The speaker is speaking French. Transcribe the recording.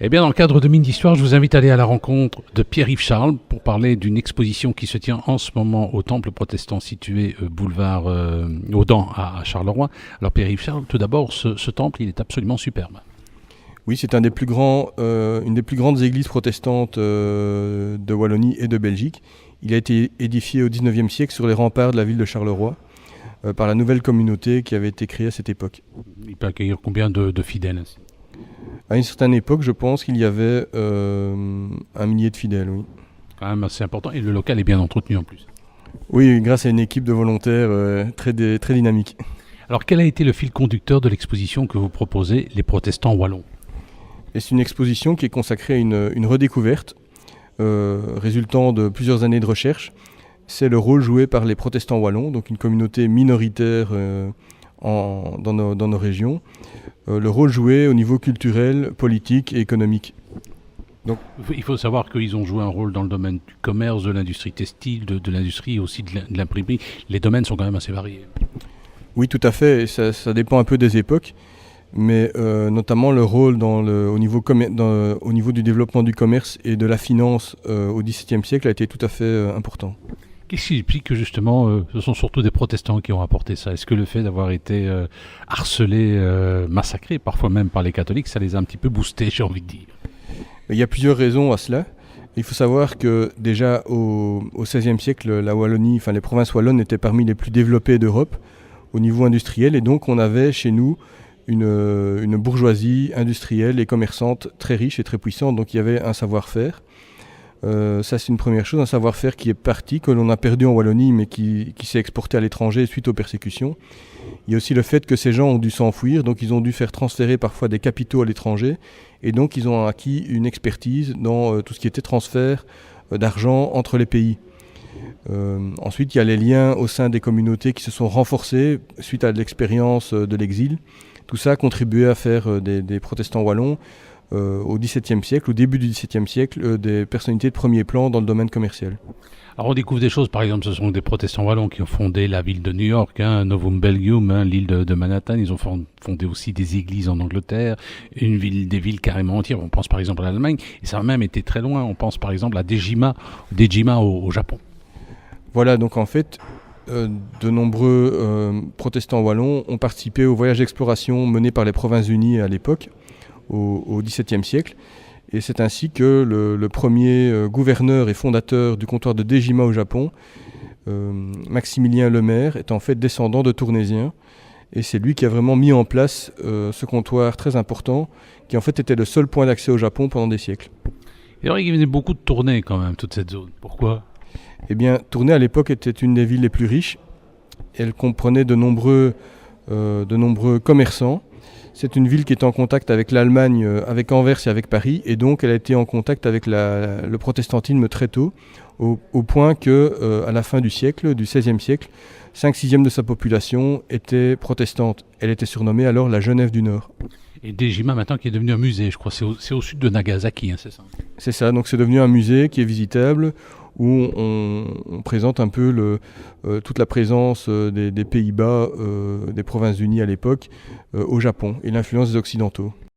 Eh bien, dans le cadre de Mine d'Histoire, je vous invite à aller à la rencontre de Pierre-Yves Charles pour parler d'une exposition qui se tient en ce moment au Temple protestant situé boulevard Audan à Charleroi. Alors Pierre-Yves Charles, tout d'abord, ce temple, il est absolument superbe. Oui, c'est une des plus grandes églises protestantes de Wallonie et de Belgique. Il a été édifié au XIXe siècle sur les remparts de la ville de Charleroi par la nouvelle communauté qui avait été créée à cette époque. Il peut accueillir combien de fidèles ainsi? À une certaine époque, je pense qu'il y avait 1 millier de fidèles, oui. Quand même assez important, et le local est bien entretenu en plus. Oui, grâce à une équipe de volontaires très dynamique. Alors quel a été le fil conducteur de l'exposition que vous proposez, Les Protestants Wallons? Et c'est une exposition qui est consacrée à une redécouverte résultant de plusieurs années de recherche. C'est le rôle joué par les protestants wallons, donc une communauté minoritaire dans nos régions. Le rôle joué au niveau culturel, politique et économique. Donc, il faut savoir qu'ils ont joué un rôle dans le domaine du commerce, de l'industrie textile, de l'industrie aussi de l'imprimerie. Les domaines sont quand même assez variés. Oui, tout à fait. Et ça dépend un peu des époques. Mais notamment le rôle au niveau du développement du commerce et de la finance au XVIIe siècle a été tout à fait important. Qu'est-ce qui explique que justement ce sont surtout des protestants qui ont apporté ça? Est-ce que le fait d'avoir été harcelés, massacrés, parfois même par les catholiques, ça les a un petit peu boostés, j'ai envie de dire? Il y a plusieurs raisons à cela. Il faut savoir que déjà au XVIe siècle, la Wallonie, enfin les provinces wallonnes étaient parmi les plus développées d'Europe au niveau industriel, et donc on avait chez nous une bourgeoisie industrielle et commerçante très riche et très puissante, donc il y avait un savoir-faire. Ça c'est une première chose, un savoir-faire qui est parti, que l'on a perdu en Wallonie mais qui s'est exporté à l'étranger suite aux persécutions. Il y a aussi le fait que ces gens ont dû s'enfuir, donc ils ont dû faire transférer parfois des capitaux à l'étranger, et donc ils ont acquis une expertise dans tout ce qui était transfert d'argent entre les pays. Ensuite il y a les liens au sein des communautés qui se sont renforcés suite à l'expérience de l'exil. Tout ça a contribué à faire des protestants wallons au XVIIe siècle, au début du XVIIe siècle, des personnalités de premier plan dans le domaine commercial. Alors on découvre des choses, par exemple, ce sont des protestants wallons qui ont fondé la ville de New York, Novum Belgium, l'île de Manhattan. Ils ont fondé aussi des églises en Angleterre, des villes carrément entières. On pense par exemple à l'Allemagne, et ça a même été très loin. On pense par exemple à Dejima au Japon. Voilà, donc en fait, de nombreux protestants wallons ont participé au voyage d'exploration mené par les Provinces-Unies à l'époque, au XVIIe siècle. Et c'est ainsi que le premier gouverneur et fondateur du comptoir de Dejima au Japon, Maximilien Lemaire, est en fait descendant de Tournaisiens. Et c'est lui qui a vraiment mis en place ce comptoir très important, qui en fait était le seul point d'accès au Japon pendant des siècles. Et alors il y avait beaucoup de tournées quand même, toute cette zone. Pourquoi? Eh bien, Tournai à l'époque était une des villes les plus riches. Elle comprenait de nombreux commerçants. C'est une ville qui est en contact avec l'Allemagne, avec Anvers et avec Paris, et donc elle a été en contact avec le protestantisme très tôt, au point que à la fin du siècle, du XVIe siècle, 5/6 de sa population était protestante. Elle était surnommée alors la Genève du Nord. Et Dejima maintenant qui est devenu un musée, je crois, c'est au sud de Nagasaki, c'est ça? C'est ça, donc c'est devenu un musée qui est visitable, où on présente un peu toute la présence des Pays-Bas, des Provinces-Unies à l'époque, au Japon, et l'influence des Occidentaux.